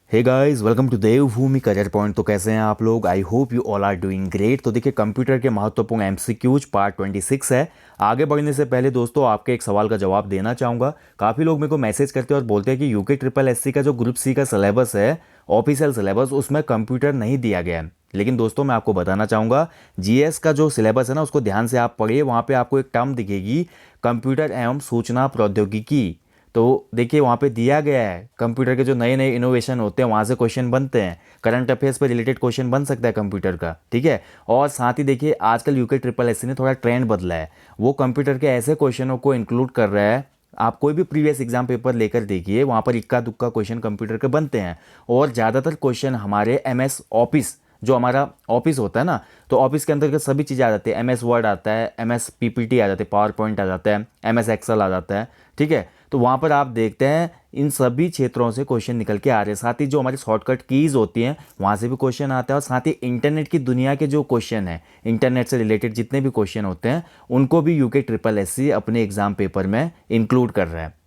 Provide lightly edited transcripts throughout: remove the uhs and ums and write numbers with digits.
Hey guys, welcome to Devbhoomi career point. तो कैसे हैं आप लोग? I hope you all are doing great. तो देखिए, कंप्यूटर के महत्वपूर्ण एमसीक्यूज पार्ट 26 है। आगे बढ़ने से पहले दोस्तों आपके एक सवाल का जवाब देना चाहूँगा। काफ़ी लोग मेरे को मैसेज करते हैं और बोलते हैं कि यूके ट्रिपल एससी का जो ग्रुप सी का सिलेबस है, ऑफिशियल सिलेबस, उसमें कंप्यूटर नहीं दिया गया है। लेकिन दोस्तों मैं आपको बताना चाहूँगा, जीएस का जो सिलेबस है ना, उसको ध्यान से आप पढ़िए। वहाँ पे आपको एक टर्म दिखेगी, कंप्यूटर एवं सूचना प्रौद्योगिकी। तो देखिए वहाँ पे दिया गया है कंप्यूटर के जो नए नए इनोवेशन होते हैं वहाँ से क्वेश्चन बनते हैं। करंट अफेयर्स पे रिलेटेड क्वेश्चन बन सकता है कंप्यूटर का, ठीक है। और साथ ही देखिए आजकल यूके ट्रिपल एससी ने थोड़ा ट्रेंड बदला है। वो कंप्यूटर के ऐसे क्वेश्चनों को इंक्लूड कर रहा है। आप कोई भी प्रीवियस एग्जाम पेपर लेकर देखिए, वहाँ पर इक्का दुक्का क्वेश्चन कंप्यूटर के बनते हैं। और ज़्यादातर क्वेश्चन हमारे एमएस ऑफिस, जो हमारा ऑफिस होता है ना, तो ऑफिस के अंदर सभी चीज़ें आ जाती है। एमएस वर्ड आता है, एमएस पीपीटी आ जाते हैं, पावर पॉइंट आ जाता है, एमएस एक्सेल आ जाता है, ठीक है। तो वहाँ पर आप देखते हैं इन सभी क्षेत्रों से क्वेश्चन निकल के आ रहे हैं। साथ ही जो हमारी शॉर्टकट कीज़ होती हैं वहाँ से भी क्वेश्चन आता है। और साथ ही इंटरनेट की दुनिया के जो क्वेश्चन हैं, इंटरनेट से रिलेटेड जितने भी क्वेश्चन होते हैं, उनको भी यूके ट्रिपल एससी अपने एग्जाम पेपर में इंक्लूड कर रहा है।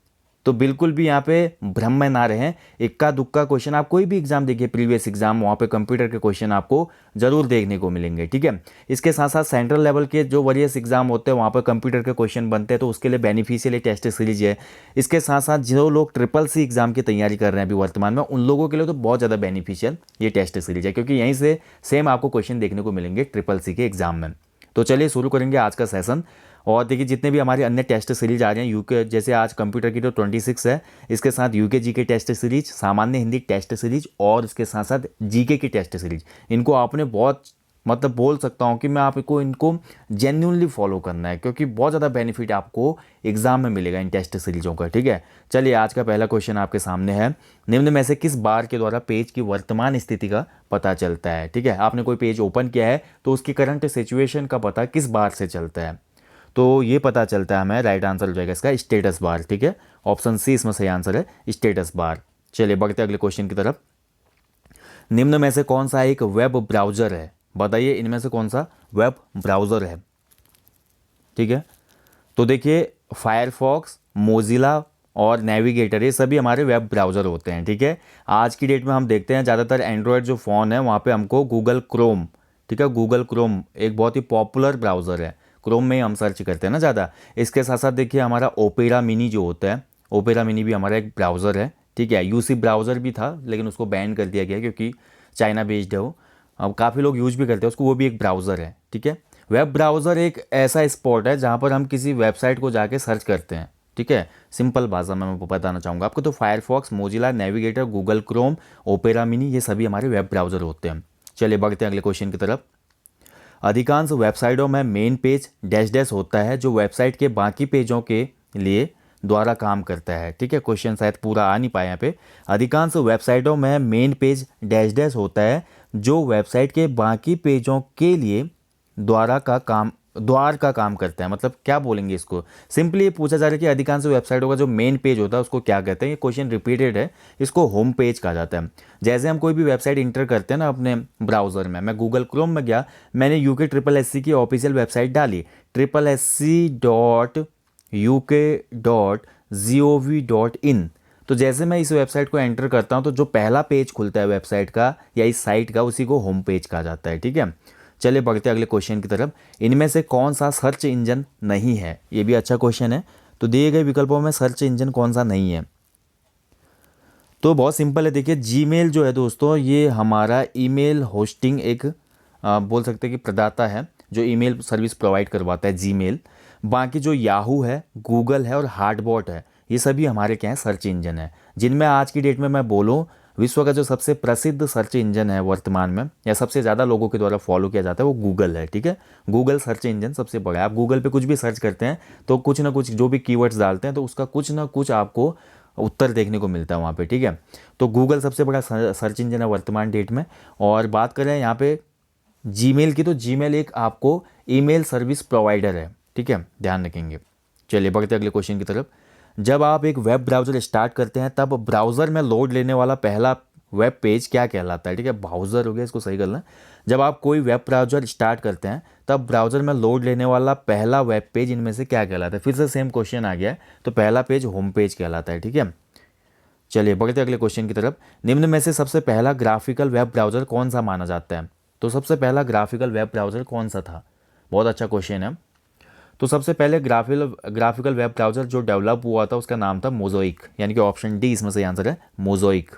तो बिल्कुल भी यहाँ पे भ्रम में ना रहें। इक्का दुक्का क्वेश्चन आप कोई भी एग्जाम देखिए, प्रीवियस एग्जाम, वहाँ पे कंप्यूटर के क्वेश्चन आपको जरूर देखने को मिलेंगे, ठीक है। इसके साथ साथ सेंट्रल लेवल के जो वरीयस एग्जाम होते हैं वहाँ पर कंप्यूटर के क्वेश्चन बनते हैं, तो उसके लिए बेनिफिशियल टेस्ट सीरीज है। इसके साथ साथ जो लोग ट्रिपल सी एग्जाम की तैयारी कर रहे हैं अभी वर्तमान में, उन लोगों के लिए तो बहुत ज़्यादा बेनिफिशियल ये टेस्ट सीरीज है, क्योंकि यहीं से सेम आपको क्वेश्चन देखने को मिलेंगे ट्रिपल सी के एग्जाम में। तो चलिए शुरू करेंगे आज का सेशन। और देखिए जितने भी हमारे अन्य टेस्ट सीरीज आ रहे हैं यूके, जैसे आज कंप्यूटर की तो 26 है, इसके साथ यूके जीके टेस्ट सीरीज, सामान्य हिंदी टेस्ट सीरीज, और इसके साथ साथ जीके की टेस्ट सीरीज, इनको आपने बहुत, मतलब बोल सकता हूँ कि मैं आपको इनको जेन्युइनली फॉलो करना है, क्योंकि बहुत ज़्यादा बेनिफिट आपको एग्जाम में मिलेगा इन टेस्ट सीरीजों का, ठीक है। चलिए आज का पहला क्वेश्चन आपके सामने है, निम्न में से किस बार के द्वारा पेज की वर्तमान स्थिति का पता चलता है, ठीक है। आपने कोई पेज ओपन किया है तो उसकी करंट सिचुएशन का पता किस बार से चलता है? तो ये पता चलता है हमें, राइट आंसर हो जाएगा इसका स्टेटस बार, ठीक है। ऑप्शन सी इसमें सही आंसर है, स्टेटस बार। चलिए बढ़ते हैं अगले क्वेश्चन की तरफ। निम्न में से कौन सा एक वेब ब्राउजर है? बताइए इनमें से कौन सा वेब ब्राउजर है, ठीक है। तो देखिए फायरफॉक्स, मोजिला और नेविगेटर, ये सभी हमारे वेब ब्राउज़र होते हैं, ठीक है। आज की डेट में हम देखते हैं ज़्यादातर एंड्रॉयड जो फ़ोन है वहाँ पे हमको गूगल क्रोम, ठीक है, गूगल क्रोम एक बहुत ही पॉपुलर ब्राउज़र है। क्रोम में ही हम सर्च करते हैं ना ज़्यादा। इसके साथ साथ देखिए हमारा ओपेरा मिनी जो होता है, ओपेरा मिनी भी हमारा एक ब्राउज़र है, ठीक है। यूसी ब्राउज़र भी था लेकिन उसको बैन कर दिया गया क्योंकि चाइना बेस्ड है वो। अब काफ़ी लोग यूज भी करते हैं उसको, वो भी एक ब्राउज़र है, ठीक है। वेब ब्राउज़र एक ऐसा स्पॉट है जहाँ पर हम किसी वेबसाइट को जाके सर्च करते हैं, ठीक है। सिंपल भाषा में मैं बताना चाहूँगा आपको, तो Firefox, Mozilla, navigator, Google Chrome, opera mini, ये सभी हमारे वेब ब्राउज़र होते हैं। चलिए बढ़ते हैं अगले क्वेश्चन की तरफ। अधिकांश वेबसाइटों में मेन पेज डैश डैश होता है जो वेबसाइट के बाकी पेजों के लिए द्वारा काम करता है, ठीक है। क्वेश्चन शायद पूरा आ नहीं पाया यहाँ पे। अधिकांश वेबसाइटों में मेन पेज डैश डैश होता है जो वेबसाइट के बाकी पेजों के लिए द्वार का काम करता है। मतलब क्या बोलेंगे इसको? सिंपली ये पूछा जा रहा है कि अधिकांश वेबसाइटों का जो मेन पेज होता है उसको क्या कहते हैं। ये क्वेश्चन रिपीटेड है, इसको होम पेज कहा जाता है। जैसे हम कोई भी वेबसाइट इंटर करते हैं ना अपने ब्राउज़र में, मैं गूगल क्रोम में गया, मैंने यूके ट्रिपल एस सी की ऑफिशियल वेबसाइट डाली, SSC.uk.gov.in। तो जैसे मैं इस वेबसाइट को एंटर करता हूँ तो जो पहला पेज खुलता है वेबसाइट का या इस साइट का, उसी को होम पेज कहा जाता है, ठीक है। चलिए बढ़ते हैं अगले क्वेश्चन की तरफ। इनमें से कौन सा सर्च इंजन नहीं है? ये भी अच्छा क्वेश्चन है। तो दिए गए विकल्पों में सर्च इंजन कौन सा नहीं है? तो बहुत सिंपल है, देखिए जीमेल जो है दोस्तों, ये हमारा ईमेल होस्टिंग एक बोल सकते हैं कि प्रदाता है जो ईमेल सर्विस प्रोवाइड करवाता है, जीमेल। बाकी जो याहू है, गूगल है और हार्डबॉट है, ये सभी हमारे क्या है, सर्च इंजन है। जिनमें आज की डेट में मैं बोलूँ, विश्व का जो सबसे प्रसिद्ध सर्च इंजन है वर्तमान में, या सबसे ज़्यादा लोगों के द्वारा फॉलो किया जाता है, वो गूगल है, ठीक है। गूगल सर्च इंजन सबसे बड़ा है। आप गूगल पे कुछ भी सर्च करते हैं तो कुछ ना कुछ जो भी कीवर्ड्स डालते हैं तो उसका कुछ ना कुछ आपको उत्तर देखने को मिलता है वहाँ पे, ठीक है। तो गूगल सबसे बड़ा सर्च इंजन है वर्तमान डेट में। और बात करें यहाँ पे जीमेल की, तो जीमेल एक आपको ईमेल सर्विस प्रोवाइडर है, ठीक है, ध्यान रखेंगे। चलिए बढ़ते अगले क्वेश्चन की तरफ। जब आप एक वेब ब्राउज़र स्टार्ट करते हैं तब ब्राउज़र में लोड लेने वाला पहला वेब पेज क्या कहलाता है, ठीक है। ब्राउज़र हो गया, इसको सही करना। जब आप कोई वेब ब्राउज़र स्टार्ट करते हैं तब ब्राउज़र में लोड लेने वाला पहला वेब पेज इनमें से क्या कहलाता है? फिर से सेम क्वेश्चन आ गया है। तो पहला पेज होम पेज कहलाता है, ठीक है। चलिए बढ़ते अगले क्वेश्चन की तरफ। निम्न में से सबसे पहला ग्राफिकल वेब ब्राउज़र कौन सा माना जाता है? तो सबसे पहला ग्राफिकल वेब ब्राउज़र कौन सा था? बहुत अच्छा क्वेश्चन है। तो सबसे पहले ग्राफिकल वेब ब्राउज़र जो डेवलप हुआ था उसका नाम था मोज़ोइक, यानी कि ऑप्शन डी इसमें सही आंसर है, मोज़ोइक।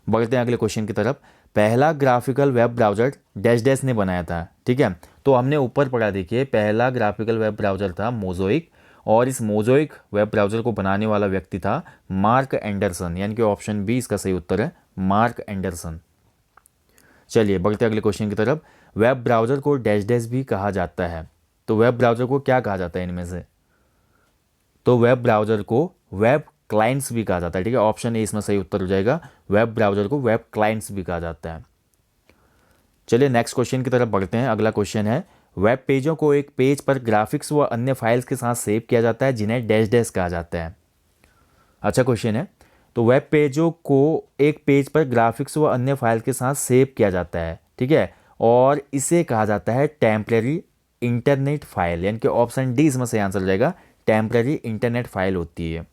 बढ़ते हैं अगले क्वेश्चन की तरफ। पहला graphical web browser dash dash ने बनाया था, ठीक है। तो हमने ऊपर पढ़ा, देखिए पहला ग्राफिकल वेब ब्राउज़र था मोज़ोइक, और इस मोज़ोइक वेब ब्राउज़र को बनाने वाला व्यक्ति था मार्क एंडरसन, यानी कि ऑप्शन बी इसका सही उत्तर है, मार्क एंडरसन। चलिए बढ़ते अगले क्वेश्चन की तरफ। वेब ब्राउज़र को डैश डैश भी कहा जाता है, तो वेब ब्राउज़र को क्या कहा जाता है इनमें से? तो वेब ब्राउज़र को वेब क्लाइंट्स भी कहा जाता है, ठीक है। ऑप्शन ए इसमें सही उत्तर हो जाएगा, वेब ब्राउज़र को वेब क्लाइंट्स भी कहा जाता है। चलिए नेक्स्ट क्वेश्चन की तरफ बढ़ते हैं। अगला क्वेश्चन है, वेब पेजों को एक पेज पर ग्राफिक्स व अन्य फाइल्स के साथ सेव किया जाता है जिन्हें डैश डैश कहा जाता है। अच्छा क्वेश्चन है। तो वेब पेजों को एक पेज पर ग्राफिक्स व अन्य फाइल के साथ सेव किया जाता है, ठीक है, और इसे कहा जाता है टेम्परेरी इंटरनेट फाइल, यानी कि ऑप्शन डी इसमें सही आंसर हो जाएगा, टेम्परेरी इंटरनेट फाइल होती है।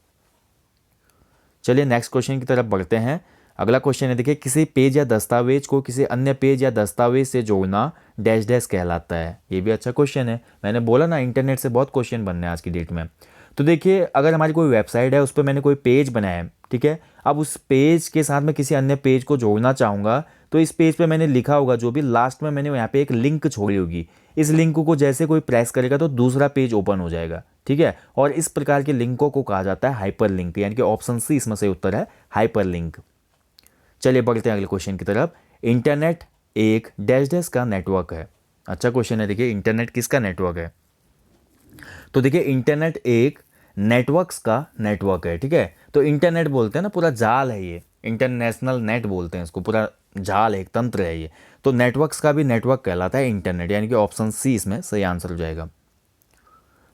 चलिए नेक्स्ट क्वेश्चन की तरफ बढ़ते हैं। अगला क्वेश्चन है, देखिए किसी पेज या दस्तावेज को किसी अन्य पेज या दस्तावेज से जोड़ना डैश डैश कहलाता है। ये भी अच्छा क्वेश्चन है, मैंने बोला ना इंटरनेट से बहुत क्वेश्चन बनने हैं आज की डेट में। तो देखिए अगर हमारी कोई वेबसाइट है, उस पर मैंने कोई पेज बनाया है, ठीक है, अब उस पेज के साथ मैं किसी अन्य पेज को जोड़ना चाहूँगा, तो इस पेज पे मैंने लिखा होगा जो भी, लास्ट में मैंने यहाँ पे एक लिंक छोड़ी होगी, इस लिंक को जैसे कोई प्रेस करेगा तो दूसरा पेज ओपन हो जाएगा, ठीक है, और इस प्रकार के लिंकों को कहा जाता है हाइपर लिंक, यानी कि ऑप्शन सी इसमें सही उत्तर है, हाइपर लिंक। चलिए बढ़ते हैं अगले क्वेश्चन की तरफ। इंटरनेट एक डैश डैश का नेटवर्क है। अच्छा क्वेश्चन है, देखिए इंटरनेट किसका नेटवर्क है? तो देखिए इंटरनेट एक नेटवर्क्स का नेटवर्क है, ठीक है। तो इंटरनेट बोलते हैं ना, पूरा जाल है ये, इंटरनेशनल नेट बोलते हैं इसको, पूरा जाल है, एक तंत्र है ये। तो नेटवर्क्स का भी नेटवर्क कहलाता है इंटरनेट, यानी कि ऑप्शन सी इसमें सही आंसर हो जाएगा।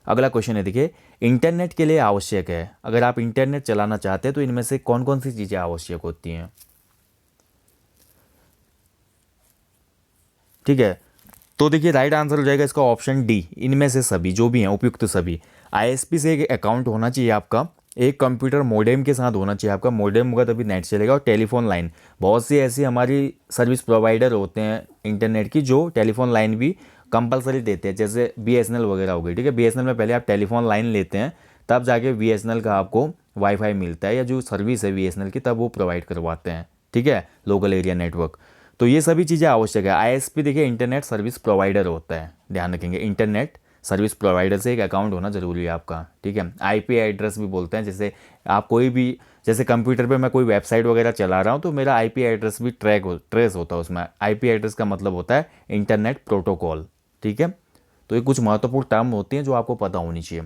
अगला क्वेश्चन है, देखिए इंटरनेट के लिए आवश्यक है, अगर आप इंटरनेट चलाना चाहते हैं तो इनमें से कौन कौन सी चीज़ें आवश्यक होती हैं, ठीक है। तो देखिए राइट आंसर हो जाएगा इसका ऑप्शन डी, इनमें से सभी जो भी हैं, उपयुक्त सभी। आईएसपी से एक अकाउंट होना चाहिए आपका, एक कंप्यूटर मोडेम के साथ होना चाहिए आपका, मोडेम होगा तभी नेट चलेगा, और टेलीफोन लाइन। बहुत सी ऐसी हमारी सर्विस प्रोवाइडर होते हैं इंटरनेट की जो टेलीफोन लाइन भी कंपलसरी देते हैं, जैसे बीएसएनएल वगैरह हो गई, ठीक है। बीएसएनएल में पहले आप टेलीफोन लाइन लेते हैं, तब जाके बीएसएनएल का आपको वाईफाई मिलता है, या जो सर्विस है बीएसएनएल की तब वो प्रोवाइड करवाते हैं, ठीक है, लोकल एरिया नेटवर्क। तो ये सभी चीज़ें आवश्यक है। आईएसपी देखिए इंटरनेट सर्विस प्रोवाइडर होता है, ध्यान रखेंगे, इंटरनेट सर्विस प्रोवाइडर से एक अकाउंट होना जरूरी है आपका, ठीक है। आईपी एड्रेस भी बोलते हैं, जैसे आप कोई भी, जैसे कंप्यूटर पे मैं कोई वेबसाइट वगैरह चला रहा हूँ तो मेरा आईपी एड्रेस भी ट्रेस होता है उसमें। आईपी एड्रेस का मतलब होता है इंटरनेट प्रोटोकॉल, ठीक है। तो ये कुछ महत्वपूर्ण टर्म होती हैं जो आपको पता होनी चाहिए।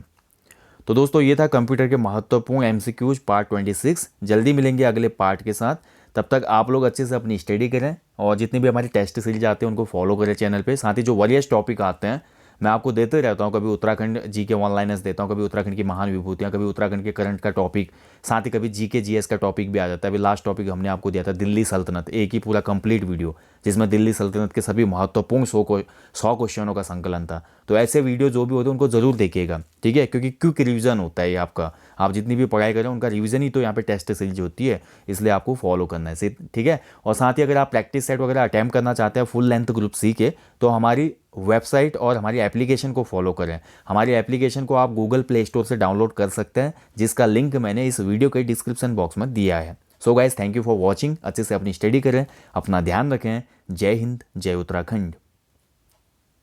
तो दोस्तों ये था कंप्यूटर के महत्वपूर्ण एमसीक्यूज पार्ट 26। जल्दी मिलेंगे अगले पार्ट के साथ, तब तक आप लोग अच्छे से अपनी स्टडी करें, और जितने भी हमारे टेस्ट सीरीज आते हैं उनको फॉलो करें चैनल पे। साथ ही जो वरियस टॉपिक आते हैं मैं आपको देते रहता हूँ, कभी उत्तराखंड जीके ऑनलाइनर्स देता हूँ, कभी उत्तराखंड की महान विभूतियाँ, कभी उत्तराखंड के करंट का टॉपिक, साथ ही कभी जीके जीएस का टॉपिक भी आ जाता है। अभी लास्ट टॉपिक हमने आपको दिया था दिल्ली सल्तनत, एक ही पूरा कंप्लीट वीडियो जिसमें दिल्ली सल्तनत के सभी महत्वपूर्ण 100 क्वेश्चनों का संकलन था। तो ऐसे वीडियो जो भी होते हैं उनको जरूर देखिएगा, ठीक है, क्योंकि क्विक रिवीजन होता है ये आपका, आप जितनी भी पढ़ाई करें उनका रिवीजन ही तो यहाँ पे टेस्ट सीरीज होती है, इसलिए आपको फॉलो करना है, ठीक है। और साथ ही अगर आप प्रैक्टिस सेट वगैरह अटैम्प्ट करना चाहते हैं फुल लेंथ ग्रुप सी के, तो हमारी वेबसाइट और हमारी एप्लीकेशन को फॉलो करें। हमारी एप्लीकेशन को आप गूगल प्ले स्टोर से डाउनलोड कर सकते हैं, जिसका लिंक मैंने इस वीडियो के डिस्क्रिप्शन बॉक्स में दिया है। So guys thank you for watching, अच्छे से अपनी स्टडी करें, अपना ध्यान रखें। जय हिंद, जय उत्तराखंड।